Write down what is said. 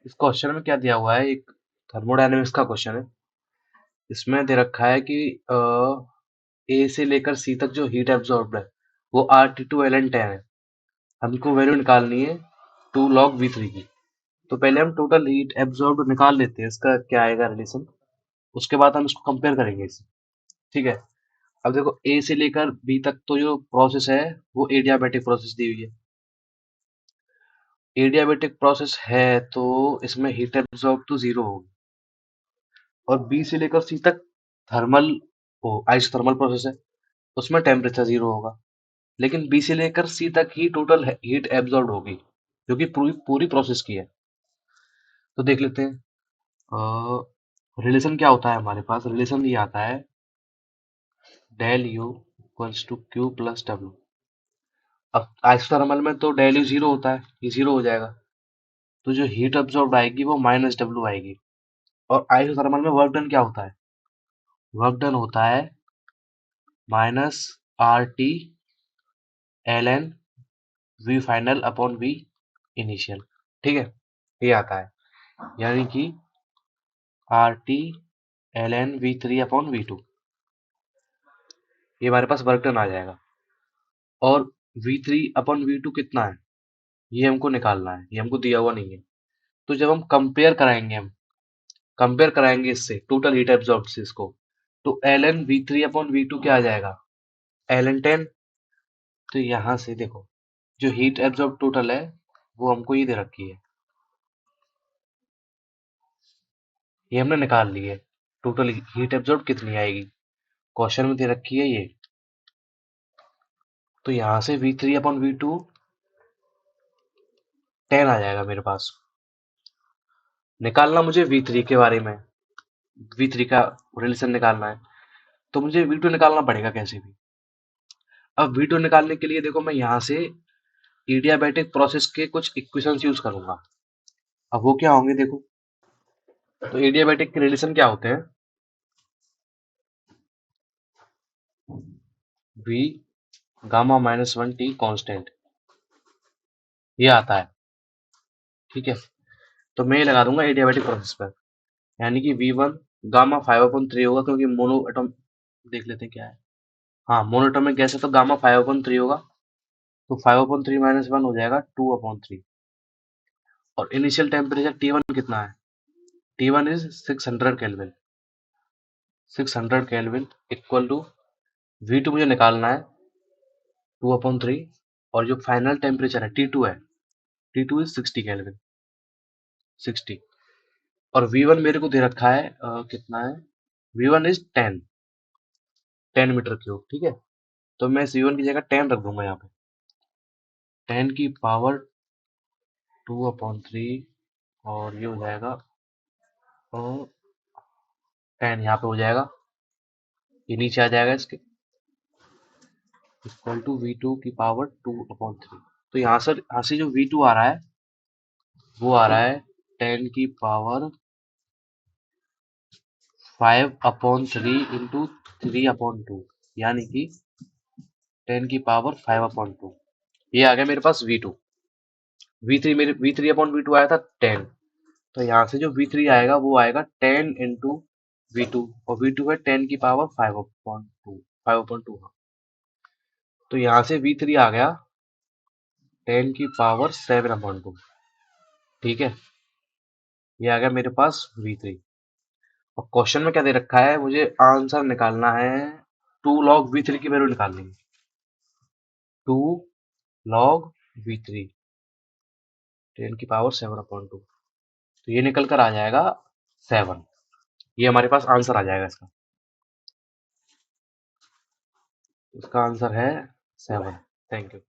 इस क्वेश्चन में क्या दिया हुआ है, एक थर्मोडायनेमिक्स का क्वेश्चन है। इसमें दे रखा है कि ए से लेकर सी तक जो हीट एब्जॉर्ब्ड है वो RT2ln10 है। हमको वैल्यू निकालनी है 2 log V3 की। तो पहले हम टोटल हीट एब्जॉर्ब्ड निकाल लेते हैं, इसका क्या आएगा रिलेशन। उसके बाद हम इसको कंपेयर करेंगे इससे। ठीक है। अब देखो ए से लेकर बी तक तो जो प्रोसेस है वो एडियाबैटिक प्रोसेस दी हुई है। एडियाबैटिक प्रोसेस है तो इसमें हीट एब्जॉर्ब तो जीरो होगी। और बी से लेकर सी तक थर्मल आइसोथर्मल प्रोसेस है, उसमें टेम्परेचर जीरो होगा। लेकिन बी से लेकर सी तक ही टोटल हीट एब्जॉर्ब होगी, जो कि पूरी पूरी प्रोसेस की है। तो देख लेते हैं रिलेशन क्या होता है। हमारे पास रिलेशन ये आता है del U equals to q plus डब्ल्यू। अब आइसोथर्मल में तो डेल यू जीरो होता है, ये जीरो हो जाएगा। तो जो हीट अब्सॉर्ब आएगी वो माइनस डब्ल्यू आएगी। और आइसोथर्मल में वर्क डन क्या होता है, वर्क डन होता है minus RT ln V final upon V initial. ठीक है, ये आता है, यानी कि RT ln V3 upon V2। ये हमारे पास वर्क डन आ जाएगा। और V3 अपॉन V2 कितना है ये हमको निकालना है, ये हमको दिया हुआ नहीं है। तो जब हम कंपेयर कराएंगे इससे टोटल हीट एब्जॉर्ब से इसको, तो ln V3 अपॉन V2 क्या आ जाएगा, ln 10। तो यहाँ से देखो जो हीट एब्जॉर्ब टोटल है वो हमको ये दे रखी है, ये हमने निकाल ली है। टोटल हीट एब्जॉर्ब कितनी आएगी, क्वेश्चन में दे रखी है ये। तो यहाँ से V3 अपॉन V2 10 आ जाएगा मेरे पास। निकालना मुझे V3 के बारे में, V3 का रिलेशन निकालना है, तो मुझे V2 निकालना पड़ेगा कैसे भी। अब V2 निकालने के लिए देखो मैं यहाँ से एडियाबैटिक प्रोसेस के कुछ इक्वेशंस यूज करूंगा। अब वो क्या होंगे देखो, तो एडियाबैटिक के रिलेशन क्या होते हैं, V गामा -1T कांस्टेंट, ये आता है। ठीक है, तो मैं ये लगा दूंगा एडियाबैटिक प्रोसेस पर, यानी कि V1 गामा 5/3 होगा, क्योंकि मोनो एटम देख लेते हैं क्या है। हाँ, मोनोटॉमिक गैस है तो गामा 5/3 होगा। तो 5/3 -1 हो जाएगा 2/3। और इनिशियल टेम्परेचर T1 कितना है, T1 is 600 kelvin. 600 kelvin equal to V2 मुझे निकालना है 2/3। और जो फाइनल टेम्परेचर है T2 है, T2 इज 60 केल्विन, 60। और V1 मेरे को दे रखा है कितना है, V1 इज 10 मीटर क्यूब। ठीक है, तो मैं इस V1 की जगह 10 रख दूंगा यहाँ पे। 10 की पावर 2/3 और ये हो जाएगा 10 यहाँ पे हो जाएगा, ये नीचे आ जाएगा इसके, इक्वल टू V2 की पावर 2/3। तो यहाँ से जो V2 आ रहा है वो आ रहा है 10 की पावर 5/3 इंटू 3/2, यानी कि 10 की पावर 5/2। ये आ गया मेरे पास V2। V3 आया था 10। तो यहाँ से जो V3 आएगा वो आएगा 10 इंटू V2, और V2 है 10 की पावर 5/2। हाँ, तो यहाँ से V3 आ गया 10 की पावर 7/2। ठीक है, ये आ गया मेरे पास V3। और क्वेश्चन में क्या दे रखा है, मुझे आंसर निकालना है 2 log V3 की वैल्यू निकालनी है। 2 log V3 10 की पावर 7/2, तो ये निकल कर आ जाएगा 7। ये हमारे पास आंसर आ जाएगा इसका। इसका आंसर है 7। Thank you.